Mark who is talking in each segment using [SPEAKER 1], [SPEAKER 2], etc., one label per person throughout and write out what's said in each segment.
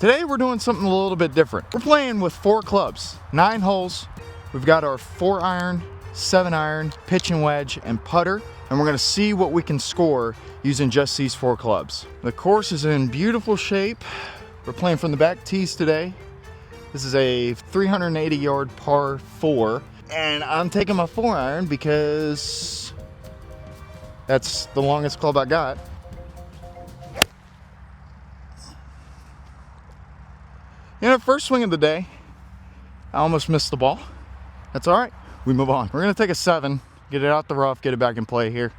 [SPEAKER 1] Today we're doing something a little bit different. We're playing with 4 clubs, 9 holes. We've got our 4-iron, 7-iron, pitch and wedge, and putter, and we're gonna see what we can score using just these 4 clubs. The course is in beautiful shape. We're playing from the back tees today. This is a 380-yard par 4, and I'm taking my 4-iron because that's the longest club I got. You know, first swing of the day, I almost missed the ball. That's all right, we move on. We're gonna take a 7, get it out the rough, get it back in play here.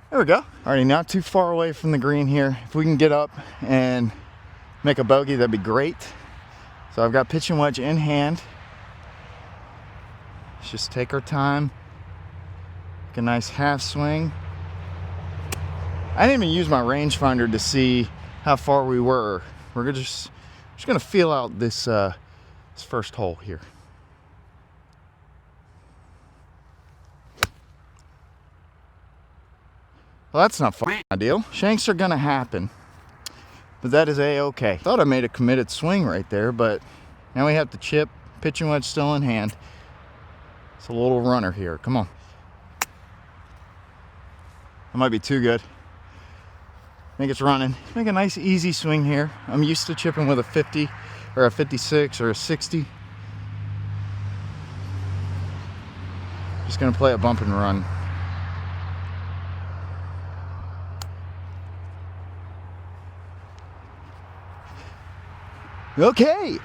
[SPEAKER 1] There we go. Alrighty, not too far away from the green here. If we can get up and make a bogey, that'd be great. So I've got pitch and wedge in hand. Let's just take our time. Make a nice half swing. I didn't even use my rangefinder to see how far we were. We're just gonna feel out this first hole here. Well, that's not ideal. Shanks are gonna happen, but that is a-okay. Thought I made a committed swing right there, but now we have to chip, pitch and wedge still in hand. It's a little runner here, come on. That might be too good. I think it's running. Make a nice easy swing here. I'm used to chipping with a 50 or a 56 or a 60. Just gonna play a bump and run. Okay.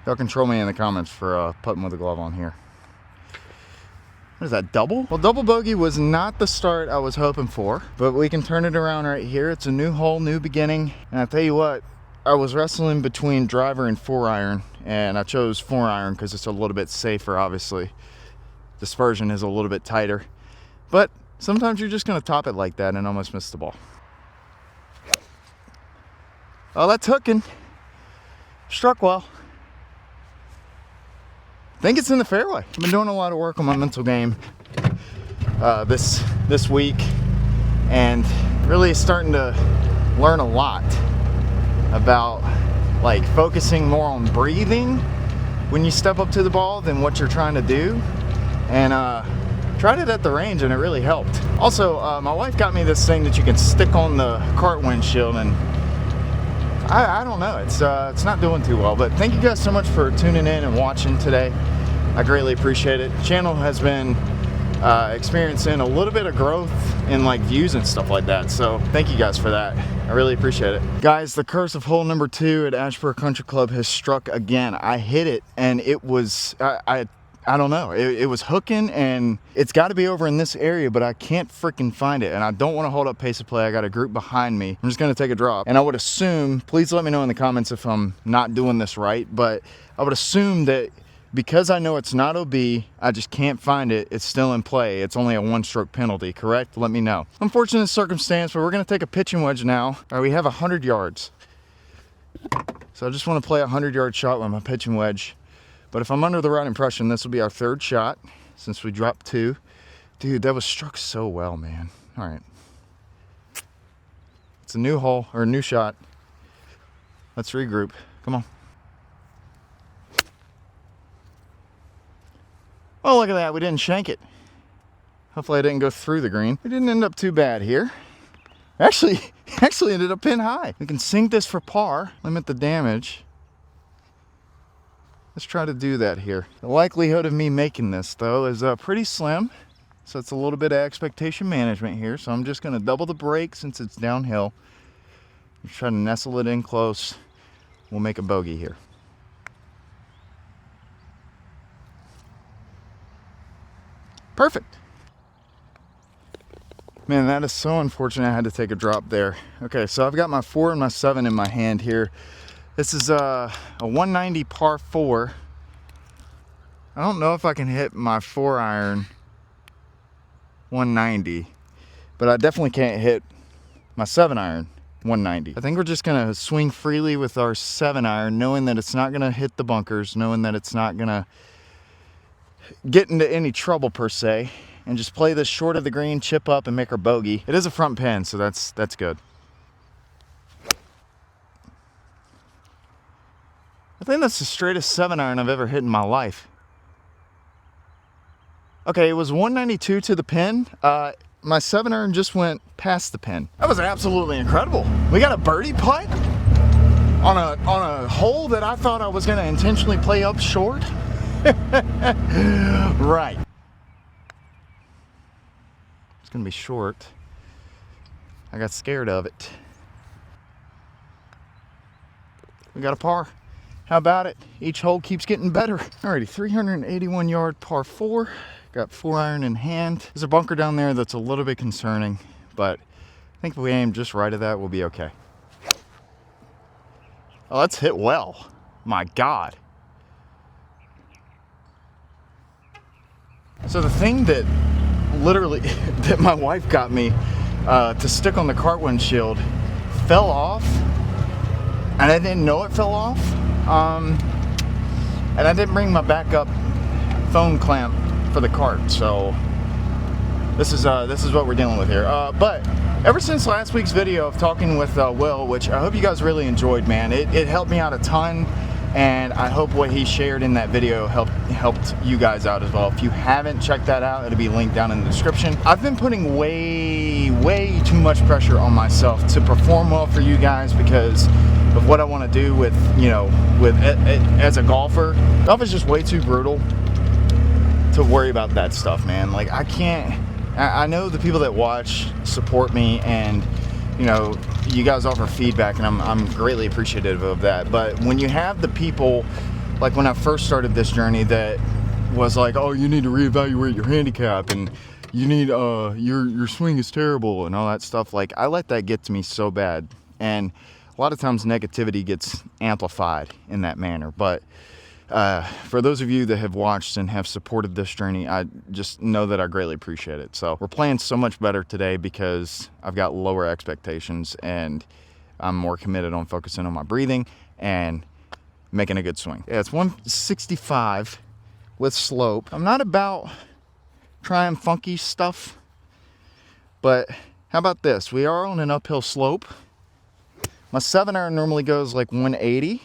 [SPEAKER 1] Y'all control me in the comments for putting with a glove on here. What is that, double? Well, double bogey was not the start I was hoping for, but we can turn it around right here. It's a new hole, new beginning. And I tell you what, I was wrestling between driver and 4-iron, and I chose 4-iron because it's a little bit safer, obviously. Dispersion is a little bit tighter, but sometimes you're just gonna top it like that and almost miss the ball. Oh, that's hooking. Struck well. I think it's in the fairway. I've been doing a lot of work on my mental game this week, and really starting to learn a lot about like focusing more on breathing when you step up to the ball than what you're trying to do. And tried it at the range and it really helped. Also, my wife got me this thing that you can stick on the cart windshield, and I don't know, it's not doing too well, but thank you guys so much for tuning in and watching today. I greatly appreciate it. The channel has been experiencing a little bit of growth in like views and stuff like that, so thank you guys for that. I really appreciate it. Guys, the curse of hole number 2 at Ashboro Country Club has struck again. I hit it and it was, I don't know, it was hooking, and it's got to be over in this area, but I can't freaking find it, and I don't want to hold up pace of play. I got a group behind me. I'm just going to take a drop, and I would assume, please let me know in the comments if I'm not doing this right, but I would assume that because I know it's not OB, I just can't find it, it's still in play. It's only a 1-stroke penalty, correct? Let me know. Unfortunate circumstance, but we're going to take a pitch and wedge now. All right, we have 100 yards. So I just want to play a 100-yard shot with my pitch and wedge. But if I'm under the right impression, this will be our 3rd shot since we dropped 2. Dude, that was struck so well, man. All right. It's a new hole, or a new shot. Let's regroup. Come on. Oh, look at that. We didn't shank it. Hopefully I didn't go through the green. We didn't end up too bad here. Actually ended up pin high. We can sink this for par, limit the damage. Let's try to do that here. The likelihood of me making this, though, is pretty slim. So it's a little bit of expectation management here. So I'm just going to double the brake since it's downhill. Just try to nestle it in close. We'll make a bogey here. Perfect. Man, that is so unfortunate I had to take a drop there. Okay, so I've got my 4 and my 7 in my hand here. This is a 190 par 4. I don't know if I can hit my 4-iron 190, but I definitely can't hit my 7-iron 190. I think we're just gonna swing freely with our 7-iron, knowing that it's not gonna hit the bunkers, knowing that it's not gonna get into any trouble per se. and just play this short of the green, chip up, and make our bogey. It is a front pin, so that's good. I think that's the straightest 7-iron I've ever hit in my life. Okay, it was 192 to the pin. My 7-iron just went past the pin. That was absolutely incredible. We got a birdie putt on a hole that I thought I was gonna intentionally play up short. Right. It's gonna be short. I got scared of it. We got a par. How about it? Each hole keeps getting better. Alrighty, 381 yard par 4. Got 4-iron in hand. There's a bunker down there that's a little bit concerning, but I think if we aim just right at that, we'll be okay. Oh, that's hit well. My God. So the thing that literally, that my wife got me to stick on the cart windshield fell off, and I didn't know it fell off. And I didn't bring my backup phone clamp for the cart, so this is what we're dealing with here. But ever since last week's video of talking with Will, which I hope you guys really enjoyed, man, it helped me out a ton, and I hope what he shared in that video helped you guys out as well. If you haven't checked that out, it'll be linked down in the description. I've been putting way too much pressure on myself to perform well for you guys because of what I want to do with, you know, as a golfer. Golf is just way too brutal to worry about that stuff, man. Like, I can't. I know the people that watch support me, and you know, you guys offer feedback, and I'm greatly appreciative of that. But when you have the people, like when I first started this journey, that was like, oh, you need to reevaluate your handicap, and you need your swing is terrible, and all that stuff. Like, I let that get to me so bad, and a lot of times negativity gets amplified in that manner. But for those of you that have watched and have supported this journey, I just know that I greatly appreciate it. So we're playing so much better today because I've got lower expectations, and I'm more committed on focusing on my breathing and making a good swing. Yeah, it's 165 with slope. I'm not about trying funky stuff, but how about this? We are on an uphill slope. My 7-iron normally goes like 180.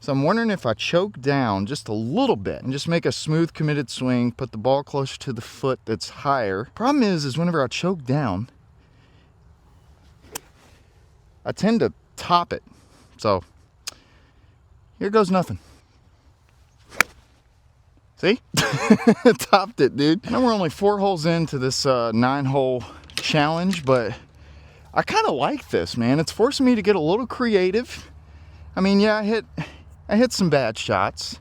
[SPEAKER 1] So I'm wondering if I choke down just a little bit and just make a smooth, committed swing, put the ball closer to the foot that's higher. Problem is whenever I choke down, I tend to top it. So here goes nothing. See? Topped it, dude. I know we're only 4 holes into this 9-hole challenge, but I kind of like this, man. It's forcing me to get a little creative. I mean, yeah, I hit some bad shots,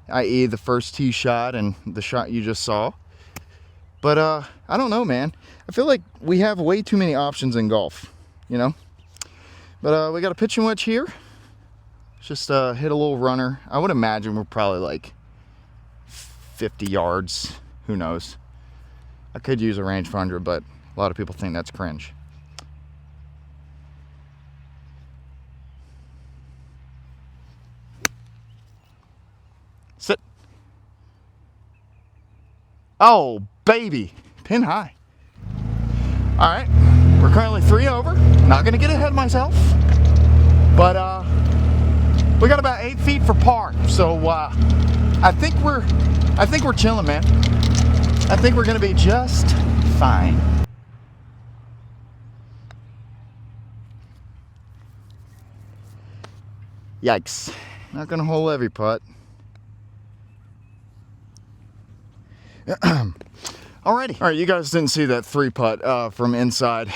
[SPEAKER 1] i.e. the first tee shot and the shot you just saw. But I don't know, man. I feel like we have way too many options in golf, you know? But we got a pitching wedge here. Just hit a little runner. I would imagine we're probably like 50 yards. Who knows? I could use a rangefinder, but a lot of people think that's cringe. Sit. Oh, baby. Pin high. All right. We're currently 3 over. Not going to get ahead of myself. But we got about 8 feet for par. So I think we're chilling, man. I think we're going to be just fine. Yikes. Not going to hole every putt. Alrighty. All right, you guys didn't see that 3-putt from inside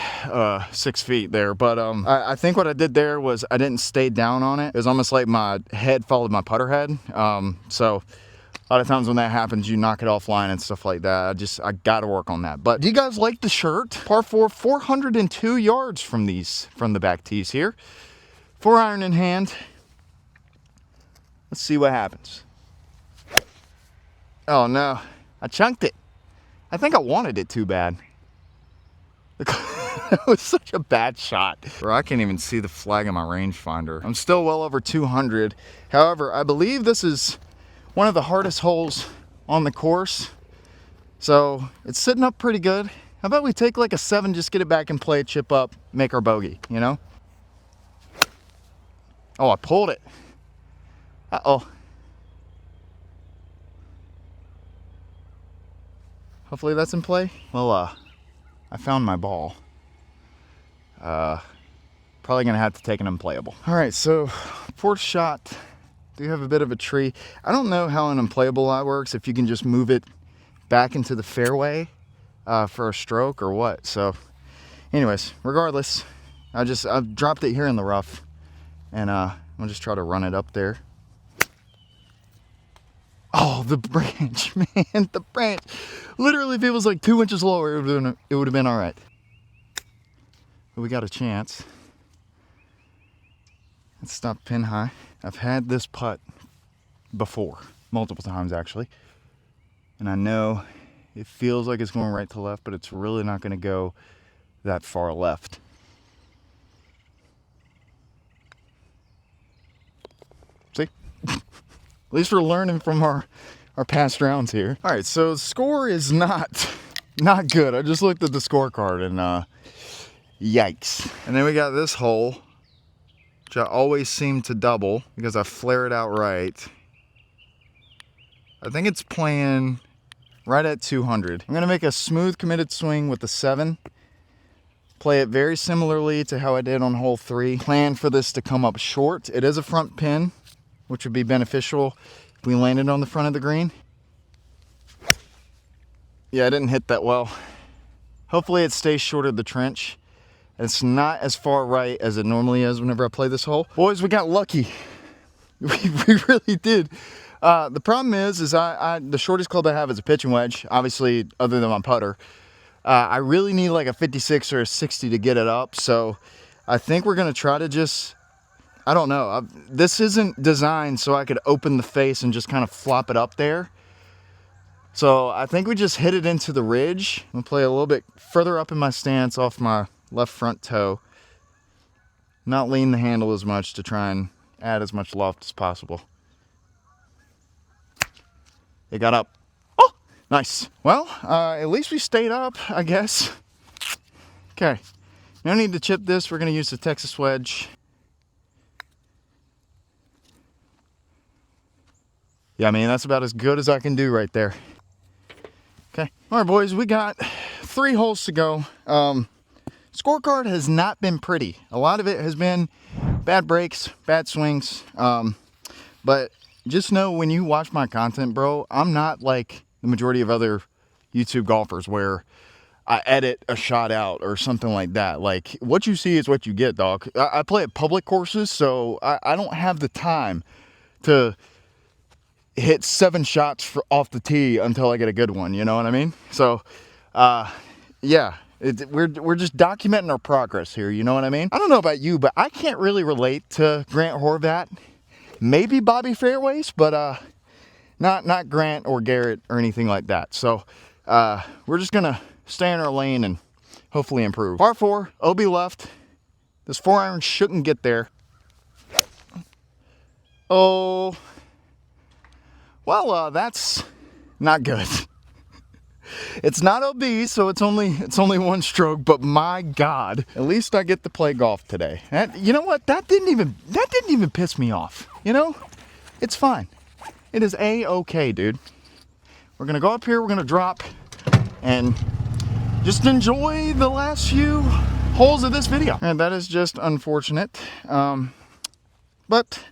[SPEAKER 1] 6 feet there, but I think what I did there was I didn't stay down on it. It was almost like my head followed my putter head. So a lot of times when that happens, you knock it offline and stuff like that. I got to work on that. But do you guys like the shirt? Par 4, 402 yards from the back tees here. 4-iron in hand. Let's see what happens. Oh no, I chunked it. I think I wanted it too bad. That was such a bad shot. Bro, I can't even see the flag on my rangefinder. I'm still well over 200. However, I believe this is one of the hardest holes on the course. So it's sitting up pretty good. How about we take like a 7, just get it back and play it, chip up, make our bogey, you know? Oh, I pulled it. Uh-oh. Hopefully that's in play. Well, I found my ball. Probably gonna have to take an unplayable. All right, so fourth shot. Do have a bit of a tree. I don't know how an unplayable lie works, if you can just move it back into the fairway for a stroke or what. So anyways, regardless, I've dropped it here in the rough, and I'll just try to run it up there. Oh, the branch, man, the branch. Literally, if it was like 2 inches lower, it would have been all right. But we got a chance. Let's stop pin high. I've had this putt before, multiple times actually. And I know it feels like it's going right to left, but it's really not going to go that far left. See? At least we're learning from our past rounds here. All right, so the score is not good. I just looked at the scorecard and yikes. And then we got this hole, which I always seem to double because I flare it out right. I think it's playing right at 200. I'm gonna make a smooth committed swing with the 7. Play it very similarly to how I did on hole 3. Plan for this to come up short. It is a front pin, which would be beneficial if we landed on the front of the green. Yeah, I didn't hit that well. Hopefully it stays short of the trench. It's not as far right as it normally is whenever I play this hole. Boys, we got lucky. We really did. The problem is the shortest club I have is a pitching wedge, obviously, other than my putter. I really need like a 56 or a 60 to get it up, so I think we're gonna try to just, I don't know. This isn't designed so I could open the face and just kind of flop it up there. So I think we just hit it into the ridge. I'm gonna play a little bit further up in my stance off my left front toe. Not lean the handle as much to try and add as much loft as possible. It got up. Oh, nice. Well, at least we stayed up, I guess. Okay, no need to chip this. We're gonna use the Texas wedge. Yeah, I mean, that's about as good as I can do right there. Okay, all right, boys, we got 3 holes to go. Scorecard has not been pretty. A lot of it has been bad breaks, bad swings. But just know when you watch my content, bro, I'm not like the majority of other YouTube golfers where I edit a shot out or something like that. Like, what you see is what you get, dog. I play at public courses, so I don't have the time to hit 7 shots off the tee until I get a good one, you know what I mean? So, yeah, we're just documenting our progress here, you know what I mean? I don't know about you, but I can't really relate to Grant Horvat. Maybe Bobby Fairways, but not Grant or Garrett or anything like that. So, we're just gonna stay in our lane and hopefully improve. Par 4, OB left. This 4-iron shouldn't get there. Oh. Well, that's not good. It's not OB, so it's only 1 stroke, but my God, at least I get to play golf today. You know what? That didn't even piss me off. You know? It's fine. It is A-okay, dude. We're gonna go up here, we're gonna drop, and just enjoy the last few holes of this video. And that is just unfortunate. But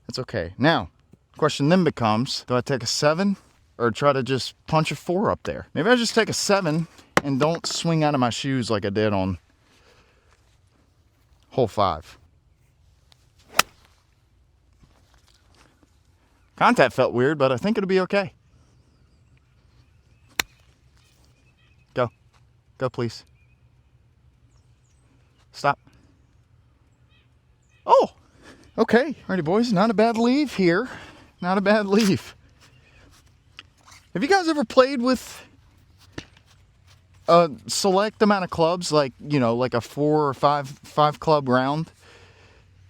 [SPEAKER 1] it's okay. Now, question then becomes, do I take a 7 or try to just punch a 4 up there? Maybe I just take a 7 and don't swing out of my shoes like I did on hole 5. Contact felt weird, but I think it'll be okay. Go. Go, please. Stop. Oh, okay. Alrighty, boys. Not a bad leave here. Not a bad leave. Have you guys ever played with a select amount of clubs, like, you know, like a 4 or 5 club round?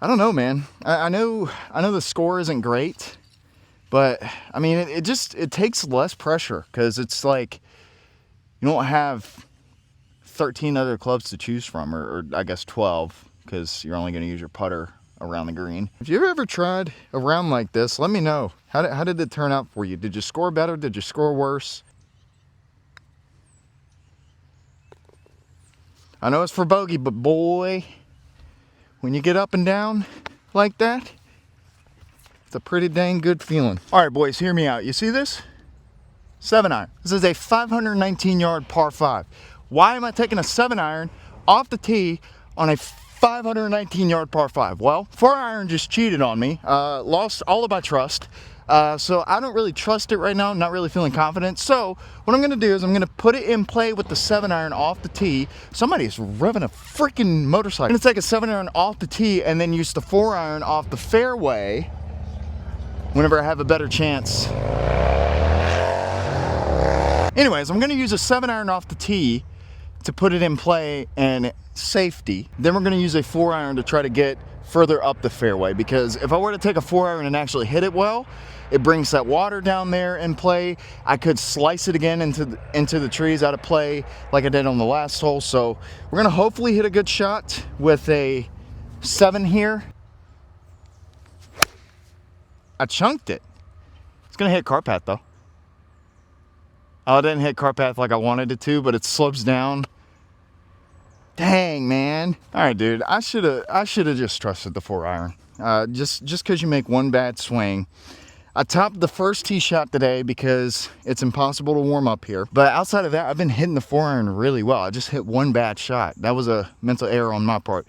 [SPEAKER 1] I don't know, man. I know the score isn't great, but I mean, it takes less pressure because it's like you don't have 13 other clubs to choose from, or I guess 12, because you're only going to use your putter around the green. If you ever tried a round like this, let me know. How did it turn out for you? Did you score better? Did you score worse? I know it's for bogey, but boy, when you get up and down like that, it's a pretty dang good feeling. All right, boys, hear me out. You see this? 7-iron. This is a 519-yard par 5. Why am I taking a 7-iron off the tee on a 519-yard par 5? Well, 4-iron just cheated on me, lost all of my trust. So I don't really trust it right now. I'm not really feeling confident. So what I'm going to do is I'm going to put it in play with the 7-iron off the tee. Somebody is revving a freaking motorcycle. I'm going to take a 7-iron off the tee and then use the 4-iron off the fairway whenever I have a better chance. Anyways, I'm going to use a 7-iron off the tee to put it in play and safety. Then we're going to use a 4-iron to try to get further up the fairway, because if I were to take a 4-iron and actually hit it well, it brings that water down there in play. I could slice it again into the trees out of play like I did on the last hole. So we're going to hopefully hit a good shot with a 7 here. I chunked it. It's going to hit cart path though. Oh, it didn't hit cart path like I wanted it to, but it slopes down. Dang, man. All right, dude. I should have just trusted the 4-iron. Just because you make one bad swing. I topped the first tee shot today because it's impossible to warm up here. But outside of that, I've been hitting the 4-iron really well. I just hit one bad shot. That was a mental error on my part.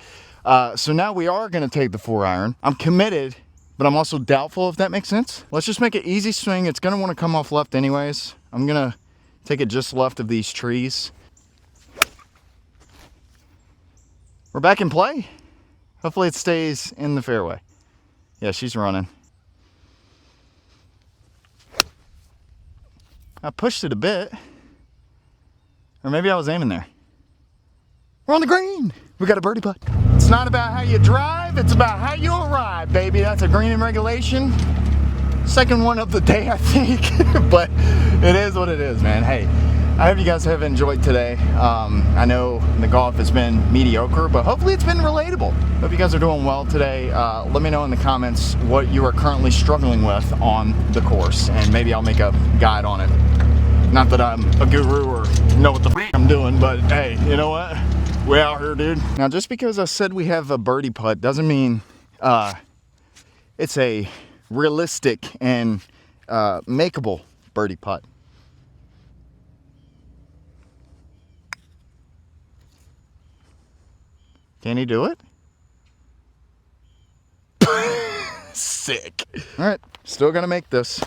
[SPEAKER 1] So now we are going to take the 4-iron. I'm committed, but I'm also doubtful, if that makes sense. Let's just make an easy swing. It's going to want to come off left anyways. I'm going to take it just left of these trees. We're back in play. Hopefully it stays in the fairway. Yeah, she's running. I pushed it a bit. Or maybe I was aiming there. We're on the green. We got a birdie putt. It's not about how you drive, it's about how you arrive, baby. That's a green in regulation. Second one of the day, I think. But it is what it is, man. Hey, I hope you guys have enjoyed today. I know the golf has been mediocre, but hopefully it's been relatable. Hope you guys are doing well today. Let me know in the comments what you are currently struggling with on the course, and maybe I'll make a guide on it. Not that I'm a guru or know what the f I'm doing, but hey, you know what? We out here, dude. Now, just because I said we have a birdie putt doesn't mean it's a realistic and makeable birdie putt. Can he do it? Sick. All right, still gonna make this.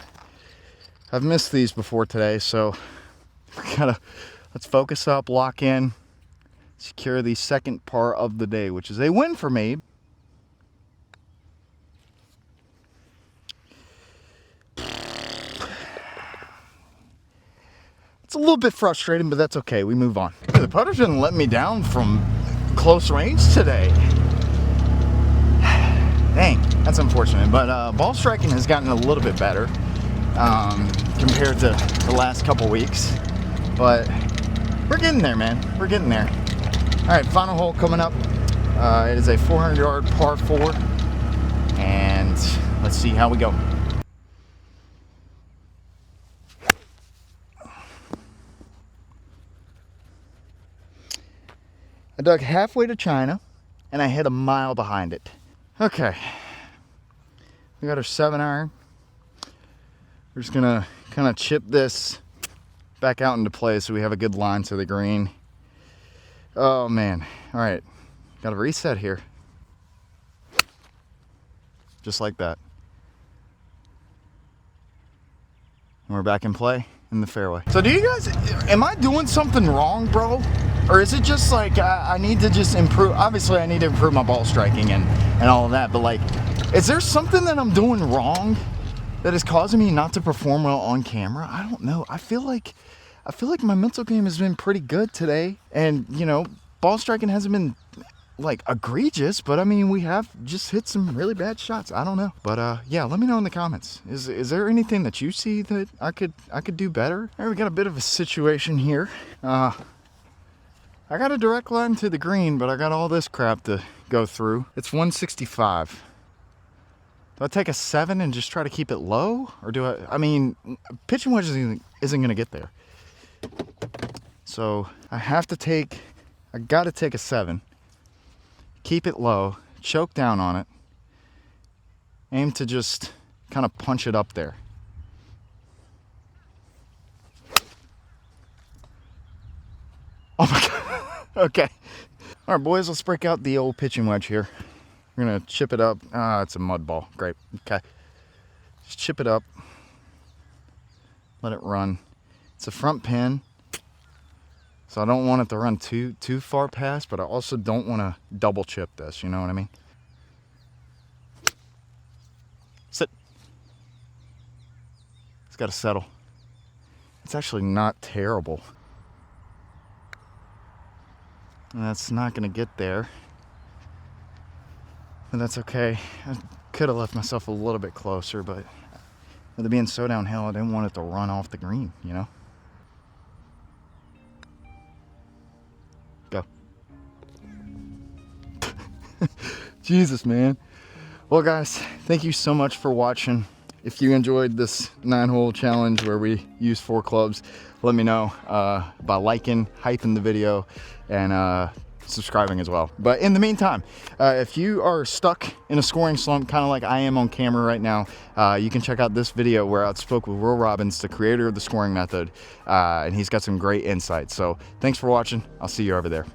[SPEAKER 1] I've missed these before today, so let's focus up, lock in, secure the second par of the day, which is a win for me. It's a little bit frustrating, but that's okay. We move on. The putter didn't let me down from close range today. Dang, that's unfortunate. But ball striking has gotten a little bit better compared to the last couple weeks. But we're getting there, man. We're getting there. All right, final hole coming up. It is a 400-yard par 4. And let's see how we go. I dug halfway to China, and I hit a mile behind it. Okay, we got our 7-iron. We're just gonna kind of chip this back out into play so we have a good line to the green. Oh man, all right, got to reset here. Just like that. And we're back in play in the fairway. So do you guys, am I doing something wrong, bro? Or is it just like I need to just improve? Obviously, I need to improve my ball striking and all of that. But like, is there something that I'm doing wrong that is causing me not to perform well on camera? I don't know. I feel like my mental game has been pretty good today, and you know, ball striking hasn't been like egregious, but I mean, we have just hit some really bad shots. I don't know, but yeah, let me know in the comments. Is there anything that you see that I could do better? All right, we got a bit of a situation here. I got a direct line to the green, but I got all this crap to go through. It's 165. Do I take a 7 and just try to keep it low, or do I mean, pitching wedge isn't going to get there. So I got to take a 7. Keep it low, choke down on it, aim to just kind of punch it up there. Oh my God. Okay. All right, boys, let's break out the old pitching wedge here. We're gonna chip it up. It's a mud ball. Great. Okay. Just chip it up. Let it run. It's a front pin. So I don't want it to run too far past, but I also don't want to double chip this, you know what I mean? Sit. It's got to settle. It's actually not terrible. And that's not going to get there. But that's okay. I could have left myself a little bit closer, but with it being so downhill, I didn't want it to run off the green, you know? Go. Jesus, man. Well, guys, thank you so much for watching. If you enjoyed this 9-hole challenge where we use 4 clubs, let me know by liking, hyping the video, and subscribing as well. But in the meantime, if you are stuck in a scoring slump, kind of like I am on camera right now, you can check out this video where I spoke with Will Robbins, the creator of the scoring method, and he's got some great insights. So thanks for watching. I'll see you over there.